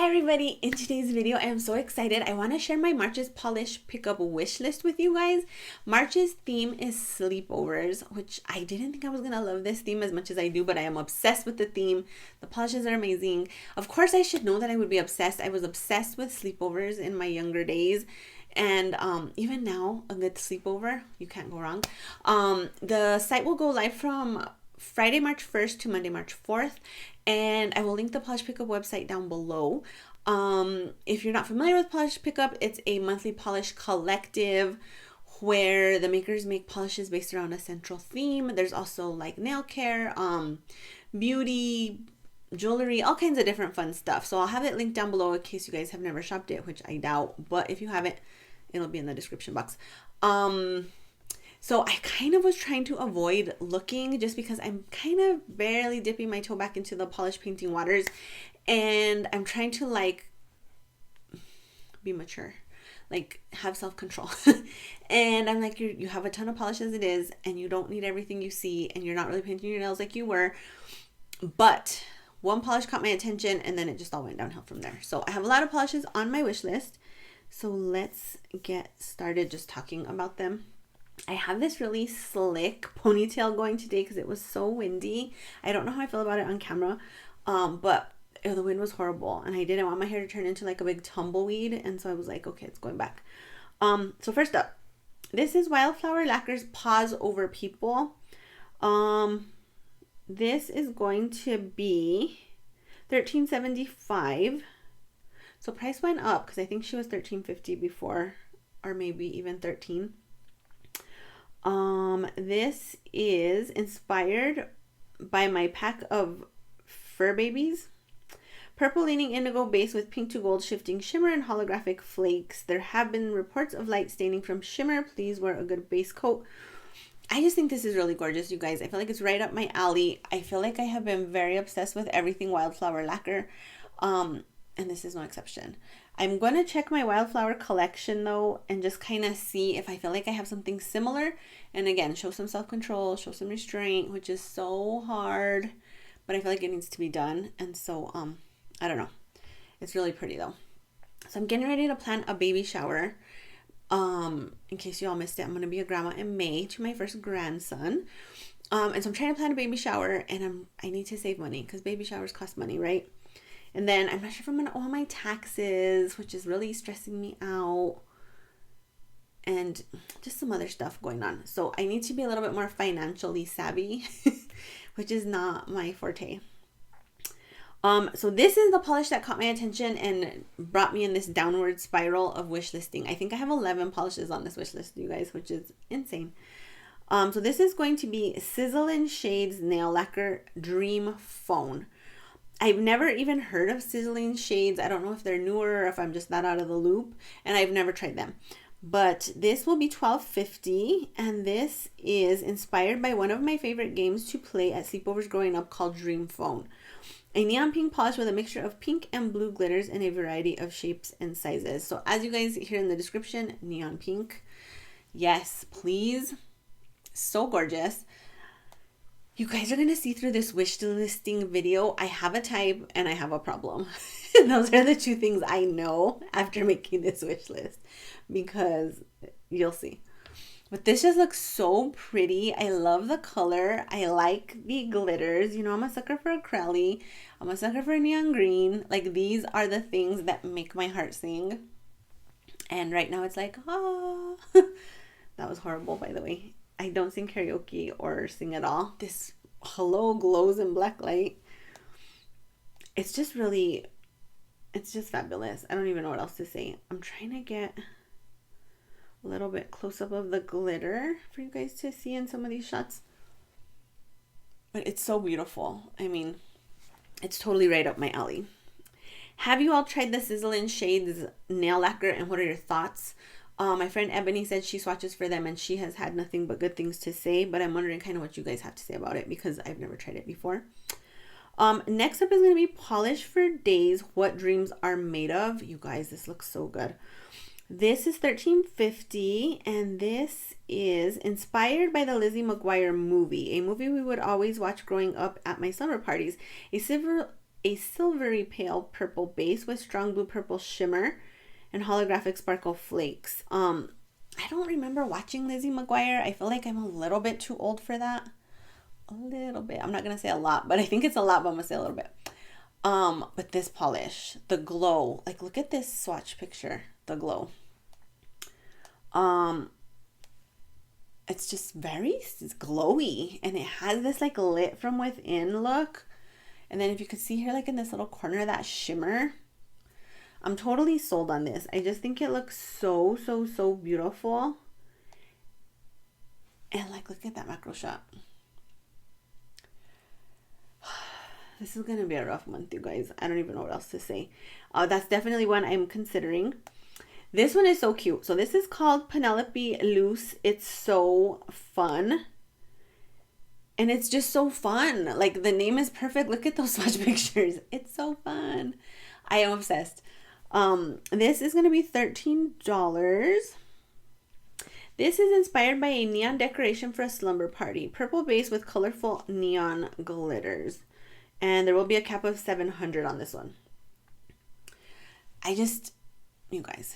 Hi everybody, in today's video I am so excited. I want to share my March's polish pickup wish list with you guys. March's theme is sleepovers, which I didn't think I was gonna love this theme as much as I do, but I am obsessed with the theme. The polishes are amazing. Of course I should know that I would be obsessed. I was obsessed with sleepovers in my younger days, and even now a good sleepover, you can't go wrong. The site will go live from Friday, March 1st to Monday, March 4th. And I will link the Polish Pickup website down below. If you're not familiar with Polish Pickup, it's a monthly polish collective where the makers make polishes based around a central theme. There's also like nail care, beauty, jewelry, all kinds of different fun stuff. So I'll have it linked down below in case you guys have never shopped it, which I doubt. But if you haven't, it'll be in the description box. So I kind of was trying to avoid looking just because I'm kind of barely dipping my toe back into the polish painting waters, and I'm trying to like be mature, like have self-control. And I'm like, you have a ton of polish as it is, and you don't need everything you see, and you're not really painting your nails like you were. But one polish caught my attention, and then it just all went downhill from there. So I have a lot of polishes on my wish list. So let's get started just talking about them. I have this really slick ponytail going today because it was so windy. I don't know how I feel about it on camera, but the wind was horrible and I didn't want my hair to turn into like a big tumbleweed, and so I was like, okay, it's going back. So first up, this is Wildflower Lacquer's Pause Over People. This is going to be $13.75. So price went up because I think she was $13.50 before, or maybe even $13. This is inspired by my pack of fur babies. Purple leaning indigo base with pink to gold shifting shimmer and holographic flakes. There have been reports of light staining from shimmer. Please wear a good base coat. I just think this is really gorgeous, you guys. I feel like it's right up my alley. I feel like I have been very obsessed with everything Wildflower Lacquer. And this is no exception. I'm going to check my Wildflower collection though and just kind of see if I feel like I have something similar. And again, show some self-control, show some restraint, which is so hard, but I feel like it needs to be done. And so, I don't know. It's really pretty though. So I'm getting ready to plan a baby shower. In case you all missed it, I'm going to be a grandma in May to my first grandson. And so I'm trying to plan a baby shower, and I need to save money because baby showers cost money, right? And then I'm not sure if I'm going to owe my taxes, which is really stressing me out. And just some other stuff going on. So I need to be a little bit more financially savvy, which is not my forte. So this is the polish that caught my attention and brought me in this downward spiral of wish listing. I think I have 11 polishes on this wish list, you guys, which is insane. So this is going to be Sizzling Shades Nail Lacquer Dream Phone. I've never even heard of Sizzling Shades. I don't know if they're newer or if I'm just not out of the loop, and I've never tried them. But this will be $12.50, and this is inspired by one of my favorite games to play at sleepovers growing up called Dream Phone. A neon pink polish with a mixture of pink and blue glitters in a variety of shapes and sizes. So as you guys hear in the description, neon pink. Yes, please. So gorgeous. You guys are going to see through this wish listing video, I have a type and I have a problem. Those are the two things I know after making this wish list, because you'll see. But this just looks so pretty. I love the color. I like the glitters. You know, I'm a sucker for acrylic. I'm a sucker for neon green. Like, these are the things that make my heart sing. And right now it's like, ah. That was horrible, by the way. I don't sing karaoke or sing at all. This hello glows in black light. It's just really, it's just fabulous. I don't even know what else to say. I'm trying to get a little bit close up of the glitter for you guys to see in some of these shots. But it's so beautiful. I mean, it's totally right up my alley. Have you all tried the Sizzling Shades nail lacquer, and what are your thoughts? My friend Ebony said she swatches for them and she has had nothing but good things to say, but I'm wondering kind of what you guys have to say about it because I've never tried it before. Next up is going to be Polish for Days, What Dreams Are Made Of. You guys, this looks so good. This is $13.50, and this is inspired by the Lizzie McGuire movie, a movie we would always watch growing up at my summer parties. A a silvery pale purple base with strong blue purple shimmer and holographic sparkle flakes. I don't remember watching Lizzie McGuire. I feel like I'm a little bit too old for that. A little bit. I'm not going to say a lot, but I think it's a lot, but I'm going to say a little bit. But this polish, the glow, like look at this swatch picture, the glow. It's just it's glowy, and it has this like lit from within look. And then if you could see here, like in this little corner, that shimmer. I'm totally sold on this. I just think it looks so, so, so beautiful. And like, look at that macro shot. This is going to be a rough month, you guys. I don't even know what else to say. That's definitely one I'm considering. This one is so cute. So this is called Penelope Luz. It's so fun. And it's just so fun. Like the name is perfect. Look at those swatch pictures. It's so fun. I am obsessed. This is going to be $13. This is inspired by a neon decoration for a slumber party. Purple base with colorful neon glitters. And there will be a cap of 700 on this one. You guys,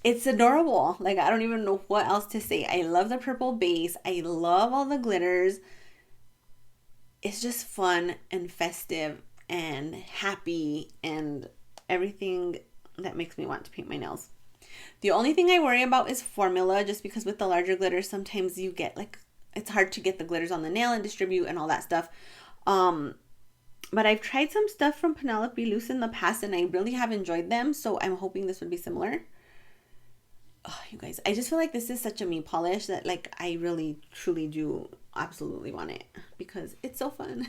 it's adorable. Like, I don't even know what else to say. I love the purple base. I love all the glitters. It's just fun and festive and happy and everything that makes me want to paint my nails. The only thing I worry about is formula, just because with the larger glitters, sometimes you get like, it's hard to get the glitters on the nail and distribute and all that stuff. But I've tried some stuff from Penelope Luz in the past and I really have enjoyed them. So I'm hoping this would be similar. Oh, you guys, I just feel like this is such a me polish that like I really truly do absolutely want it because it's so fun.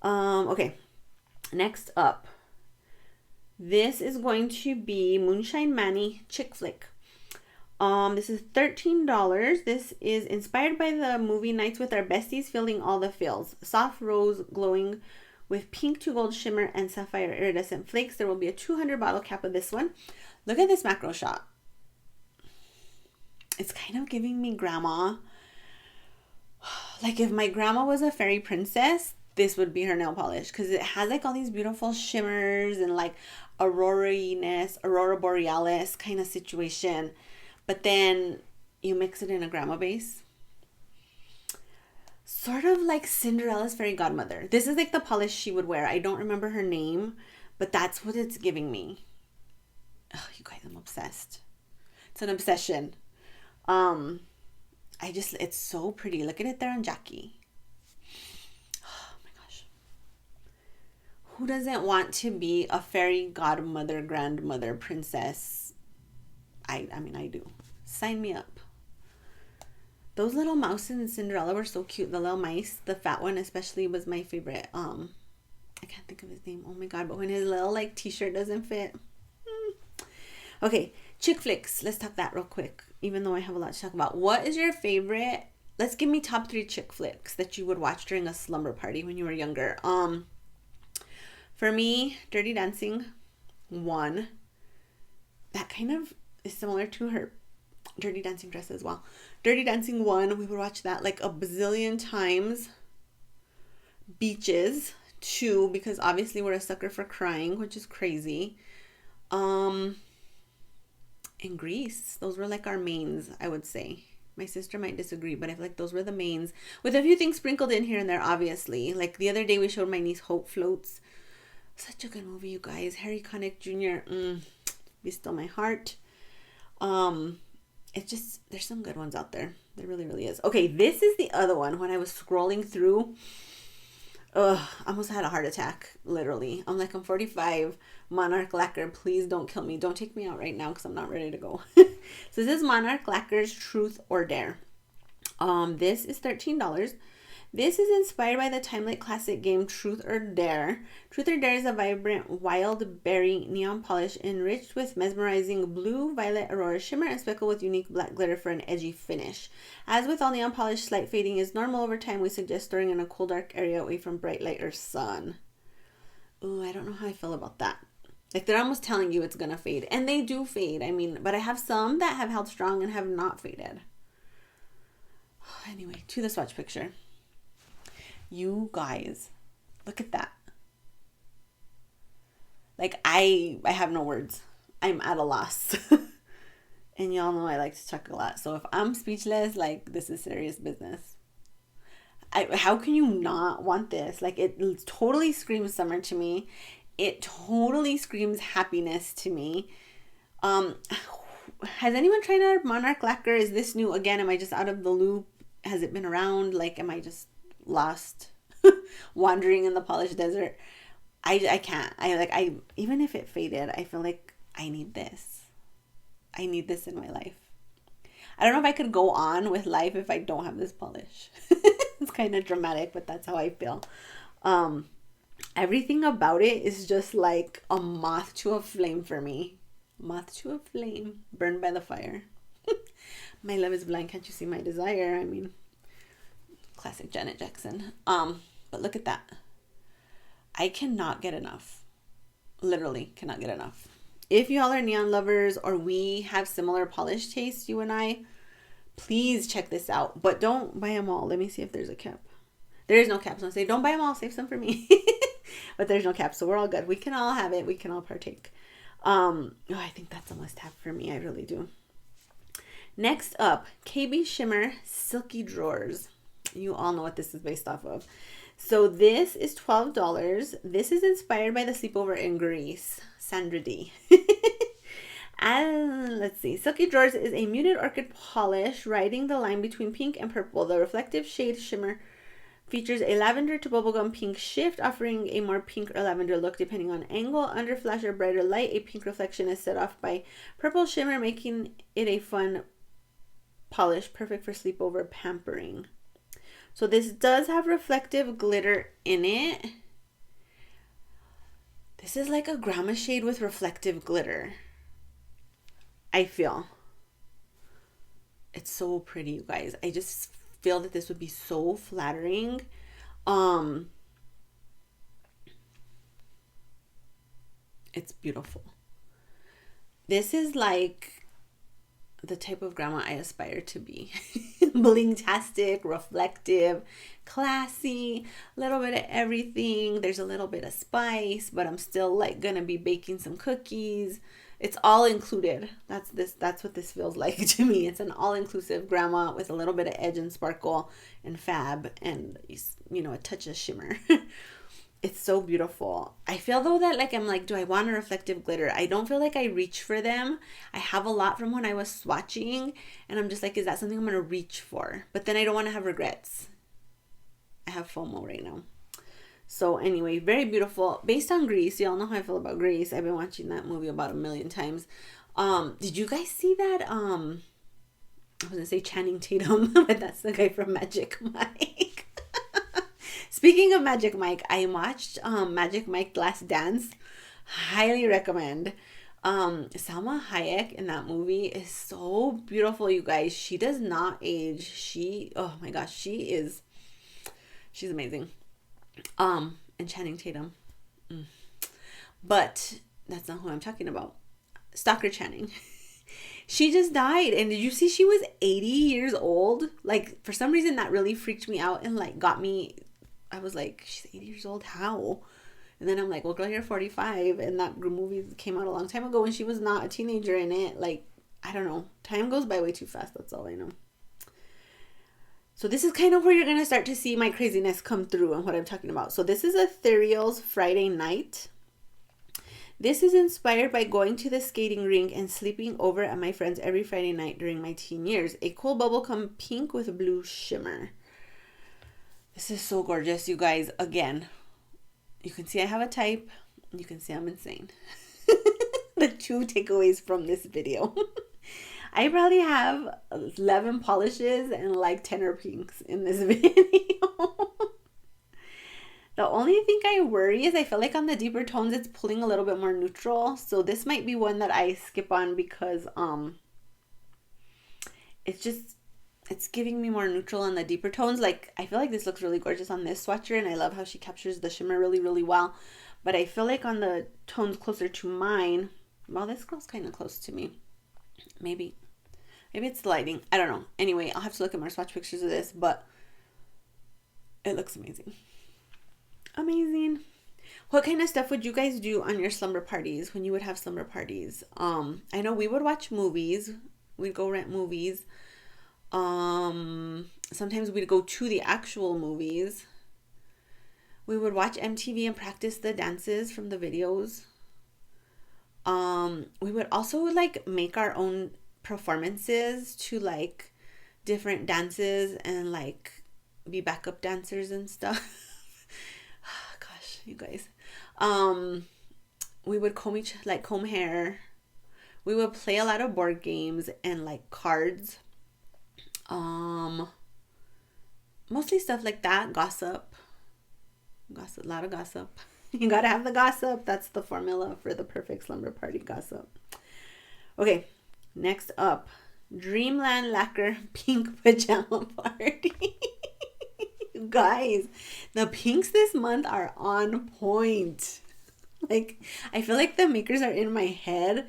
Okay, next up. This is going to be Moonshine Mani Chick Flick. This is $13. This is inspired by the movie Nights with Our Besties, feeling all the feels. Soft rose glowing with pink to gold shimmer and sapphire iridescent flakes. There will be a 200 bottle cap of this one. Look at this macro shot. It's kind of giving me grandma. Like if my grandma was a fairy princess, this would be her nail polish because it has like all these beautiful shimmers and like aurora-ness, aurora borealis kind of situation. But then you mix it in a grandma base. Sort of like Cinderella's fairy godmother. This is like the polish she would wear. I don't remember her name, but that's what it's giving me. Oh, you guys, I'm obsessed. It's an obsession. It's so pretty. Look at it there on Jackie. Oh my gosh. Who doesn't want to be a fairy godmother, grandmother, princess? I mean, I do. Sign me up. Those little mouses in Cinderella were so cute. The little mice, the fat one especially, was my favorite. I can't think of his name. Oh my god! But when his little like t-shirt doesn't fit. Okay, chick flicks. Let's talk that real quick. Even though I have a lot to talk about. What is your favorite? Let's give me top 3 chick flicks that you would watch during a slumber party when you were younger. For me, Dirty Dancing, 1. That kind of is similar to her Dirty Dancing dress as well. Dirty Dancing 1, we would watch that like a bazillion times. Beaches, 2, because obviously we're a sucker for crying, which is crazy. And Grease, those were like our mains, I would say. My sister might disagree, but I feel like those were the mains, with a few things sprinkled in here and there, obviously. Like the other day we showed my niece Hope Floats. Such a good movie, you guys. Harry Connick Jr. Be still my heart. It's just, there's some good ones out there. There really, really is. Okay, this is the other one. When I was scrolling through, I almost had a heart attack, literally. I'm like, I'm 45, Monarch Lacquer, please don't kill me. Don't take me out right now because I'm not ready to go. So this is Monarch Lacquer's Truth or Dare. This is $13. This is inspired by the Time-Lite classic game Truth or Dare. Truth or Dare is a vibrant wild berry neon polish enriched with mesmerizing blue, violet, aurora shimmer and speckled with unique black glitter for an edgy finish. As with all neon polish, slight fading is normal over time. We suggest storing in a cool, dark area away from bright light or sun. Ooh, I don't know how I feel about that. Like, they're almost telling you it's gonna fade. And they do fade. I mean, but I have some that have held strong and have not faded. Anyway, to the swatch picture. You guys, look at that. Like, I have no words. I'm at a loss. And y'all know I like to talk a lot. So if I'm speechless, like, this is serious business. How can you not want this? Like, it totally screams summer to me. It totally screams happiness to me. Has anyone tried out Monarch Lacquer? Is this new? Again, am I just out of the loop? Has it been around? Like, am I just lost, wandering in the polished desert? I can't. Even if it faded, I feel like I need this. I need this in my life. I don't know if I could go on with life if I don't have this polish. It's kind of dramatic, but that's how I feel. Everything about it is just like a moth to a flame for me. Moth to a flame, burned by the fire. My love is blind, can't you see my desire? I mean, classic Janet Jackson. But look at that. I cannot get enough. Literally cannot get enough. If y'all are neon lovers or we have similar polish tastes, you and I, please check this out. But don't buy them all. Let me see if there's a cap. There is no cap. So I say, don't buy them all. Save some for me. But there's no cap. So we're all good. We can all have it. We can all partake. I think that's a must have for me. I really do. Next up, KB Shimmer Silky Drawers. You all know what this is based off of. So this is $12. This is inspired by the sleepover in Greece. Sandra D. And let's see. Silky Drawers is a muted orchid polish riding the line between pink and purple. The reflective shade Shimmer features a lavender to bubblegum pink shift, offering a more pink or lavender look depending on angle. Under flash or brighter light, a pink reflection is set off by purple shimmer, making it a fun polish, perfect for sleepover pampering. So this does have reflective glitter in it. This is like a grandma shade with reflective glitter. I feel. It's so pretty, you guys. I just feel that this would be so flattering. It's beautiful. This is like the type of grandma I aspire to be. Bling-tastic, reflective, classy, a little bit of everything. There's a little bit of spice, but I'm still like gonna be baking some cookies. It's all included. That's what this feels like to me. It's an all-inclusive grandma with a little bit of edge and sparkle and fab and, you know, a touch of shimmer. It's so beautiful. I feel though that like I'm like, do I want a reflective glitter? I don't feel like I reach for them. I have a lot from when I was swatching and I'm just like, is that something I'm going to reach for? But then I don't want to have regrets. I have FOMO right now. So anyway, very beautiful. Based on Grease. Y'all know how I feel about Grease. I've been watching that movie about 1,000,000 times. Did you guys see that? I was going to say Channing Tatum, but that's the guy from Magic Mike. Speaking of Magic Mike, I watched Magic Mike Last Dance. Highly recommend. Salma Hayek in that movie is so beautiful, you guys. She does not age. Oh my gosh, she's amazing. And Channing Tatum. But that's not who I'm talking about. Stalker Channing. She just died. And did you see she was 80 years old? Like, for some reason that really freaked me out and like got me. I was like, she's 80 years old. How? And then I'm like, well, girl, you're 45. And that movie came out a long time ago when she was not a teenager in it. Like, I don't know. Time goes by way too fast. That's all I know. So this is kind of where you're going to start to see my craziness come through and what I'm talking about. So this is Ethereal's Friday Night. This is inspired by going to the skating rink and sleeping over at my friends every Friday night during my teen years. A cool bubblegum pink with blue shimmer. This is so gorgeous, you guys. Again, you can see I have a type. You can see I'm insane. The two takeaways from this video. I probably have 11 polishes and like 10 or pinks in this video. The only thing I worry is I feel like on the deeper tones it's pulling a little bit more neutral. So this might be one that I skip on because it's giving me more neutral on the deeper tones. Like, I feel like this looks really gorgeous on this swatcher, and I love how she captures the shimmer really, really well. But I feel like on the tones closer to mine, well, this girl's kind of close to me. Maybe it's the lighting. I don't know. Anyway, I'll have to look at more swatch pictures of this, but it looks amazing. Amazing. What kind of stuff would you guys do on your slumber parties when you would have slumber parties? I know we would watch movies. We'd go rent movies. Sometimes we'd go to the actual movies. We would watch MTV and practice the dances from the videos. We would also like make our own performances to like different dances and like be backup dancers and stuff. Gosh, you guys. We would comb hair. We would play a lot of board games and like cards. Mostly stuff like that. Gossip, a lot of gossip. You gotta have the gossip. That's the formula for the perfect slumber party, gossip. Okay, next up, Dreamland Lacquer pink pajama party. You guys, the pinks this month are on point. Like, I feel like the makers are in my head,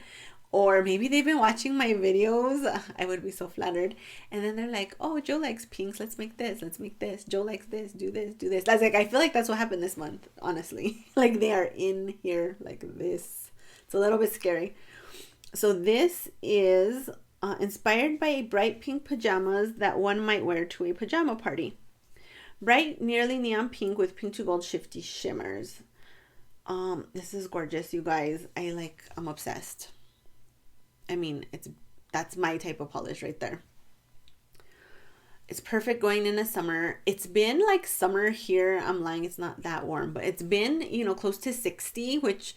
or maybe they've been watching my videos. I would be so flattered. And then they're like, oh, Joe likes pinks. Let's make this. Let's make this. Joe likes this. Do this. Do this. That's like, I feel like that's what happened this month, honestly. Like, they are in here like this. It's a little bit scary. So this is inspired by bright pink pajamas that one might wear to a pajama party. Bright, nearly neon pink with pink to gold shifty shimmers. This is gorgeous, you guys. I'm obsessed. I mean, that's my type of polish right there. It's perfect going into summer. It's been like summer here. I'm lying, it's not that warm, but it's been, close to 60, which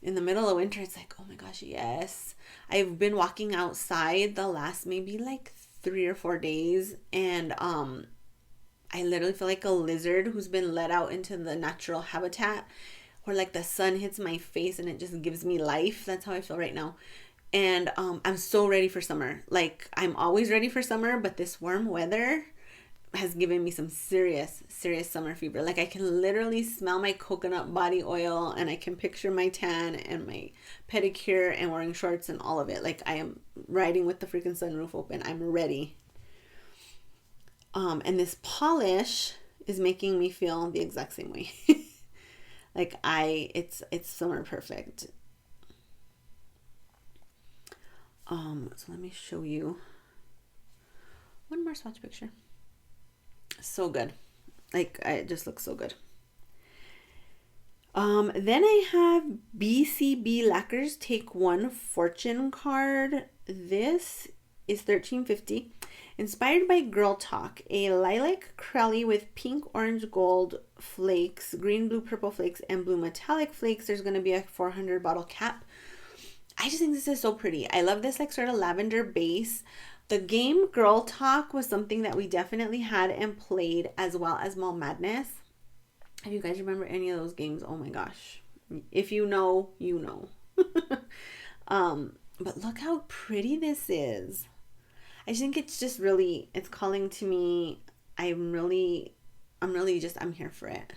in the middle of winter, it's like, oh my gosh, yes. I've been walking outside the last maybe like 3 or 4 days, and I literally feel like a lizard who's been let out into the natural habitat, where like the sun hits my face and it just gives me life. That's how I feel right now. And I'm so ready for summer. Like, I'm always ready for summer, but this warm weather has given me some serious summer fever. Like, I can literally smell my coconut body oil, and I can picture my tan and my pedicure and wearing shorts and all of it. Like, I am riding with the freaking sunroof open. I'm ready. And this polish is making me feel the exact same way. Like, it's summer perfect. So let me show you one more swatch picture. So good. Like, it just looks so good. Then I have BCB Lacquers Take One Fortune card. This is $13.50. Inspired by Girl Talk, a lilac crowley with pink, orange, gold flakes, green, blue, purple flakes, and blue metallic flakes. There's going to be a 400 bottle cap. I just think this is so pretty. I love this like sort of lavender base. The game Girl Talk was something that we definitely had and played, as well as Mall Madness. If you guys remember any of those games, oh my gosh. If you know, you know. But look how pretty this is. I just think it's just really, it's calling to me. I'm here for it.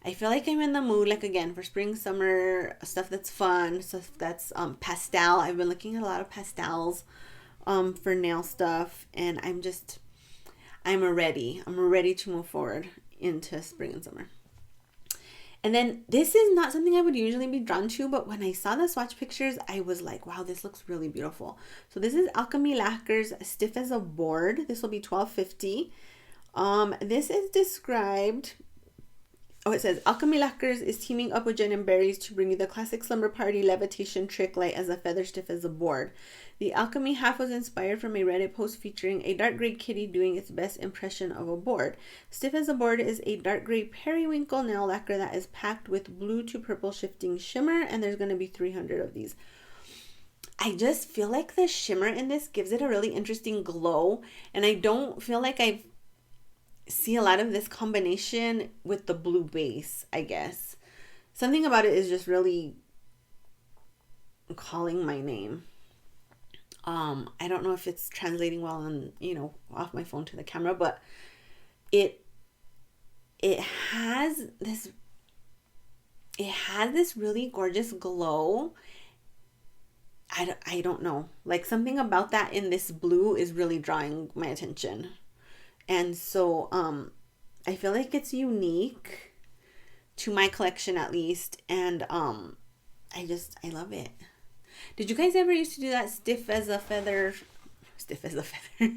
I feel like I'm in the mood, like, again, for spring, summer, stuff that's fun, stuff that's pastel. I've been looking at a lot of pastels for nail stuff, and I'm ready. I'm ready to move forward into spring and summer. And then this is not something I would usually be drawn to, but when I saw the swatch pictures, I was like, wow, this looks really beautiful. So this is Alchemy Lacquer's Stiff as a Board. This will be $12.50. This is described... Oh, it says, Alchemy Lacquers is teaming up with Jen and Berries to bring you the classic slumber party levitation trick, light as a feather, stiff as a board. The Alchemy half was inspired from a Reddit post featuring a dark gray kitty doing its best impression of a board. Stiff as a Board is a dark gray periwinkle nail lacquer that is packed with blue to purple shifting shimmer, and there's going to be 300 of these. I just feel like the shimmer in this gives it a really interesting glow, and I don't feel like I see a lot of this combination with the blue base, I guess. Something about it is just really calling my name. I don't know if it's translating well on, off my phone to the camera, but it has this really gorgeous glow. I don't know. Like, something about that in this blue is really drawing my attention. And so I feel like it's unique to my collection at least. And I love it. Did you guys ever used to do that stiff as a feather? Stiff as a feather.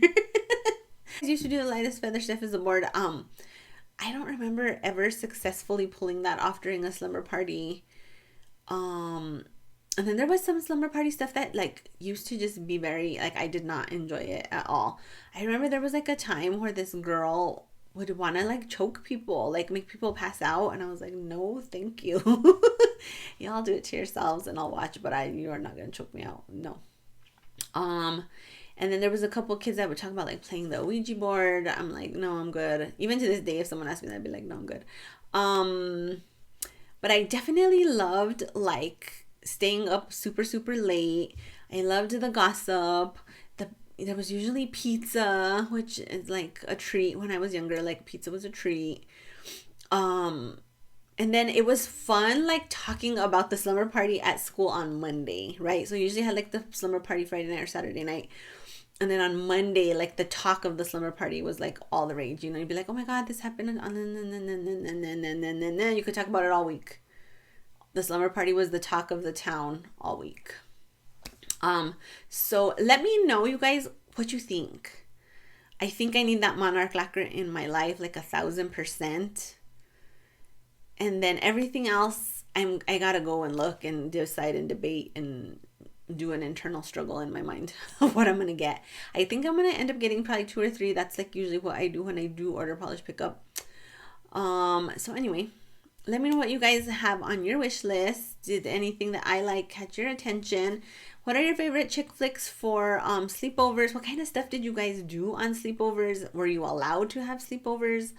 I used to do the lightest feather, stiff as a board. I don't remember ever successfully pulling that off during a slumber party. And then there was some slumber party stuff that like used to just be very, like, I did not enjoy it at all. I remember there was like a time where this girl would want to like choke people, like make people pass out, and I was like, no thank you. Y'all do it to yourselves and I'll watch, but you are not gonna choke me out. No. And then there was a couple kids that would talk about like playing the Ouija board. I'm like, no, I'm good. Even to this day, if someone asked me that, I'd be like, no, I'm good. But I definitely loved like staying up super, super late. I loved the gossip. There was usually pizza, which is like a treat when I was younger. Like pizza was a treat. And then it was fun like talking about the slumber party at school on Monday, right? So usually I had like the slumber party Friday night or Saturday night. And then on Monday, like the talk of the slumber party was like all the rage. You know, you'd be like, oh my God, this happened. And then you could talk about it all week. The slumber party was the talk of the town all week. So let me know, you guys, what you think. I think I need that Monarch Lacquer in my life, like 1,000%. And then everything else, I gotta go and look and decide and debate and do an internal struggle in my mind of what I'm gonna get. I think I'm gonna end up getting probably 2 or 3. That's like usually what I do when I do order polish pickup. So anyway, let me know what you guys have on your wish list. Did anything that I like catch your attention? What are your favorite chick flicks for sleepovers? What kind of stuff did you guys do on sleepovers? Were you allowed to have sleepovers?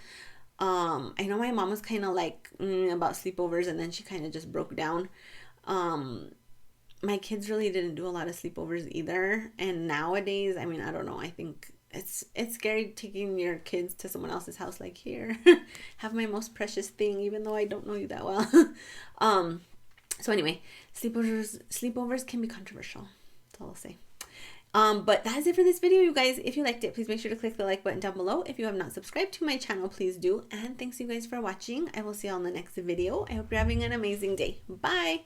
I know my mom was kind of like about sleepovers, and then she kind of just broke down. My kids really didn't do a lot of sleepovers either. And nowadays, I mean, I don't know. I think it's scary taking your kids to someone else's house. Like, here, have my most precious thing, even though I don't know you that well. So anyway, sleepovers can be controversial. That's all I'll say. But that's it for this video, you guys. If you liked it, please make sure to click the like button down below. If you have not subscribed to my channel, please do. And thanks you guys for watching. I will see you all in the next video. I hope you're having an amazing day. Bye.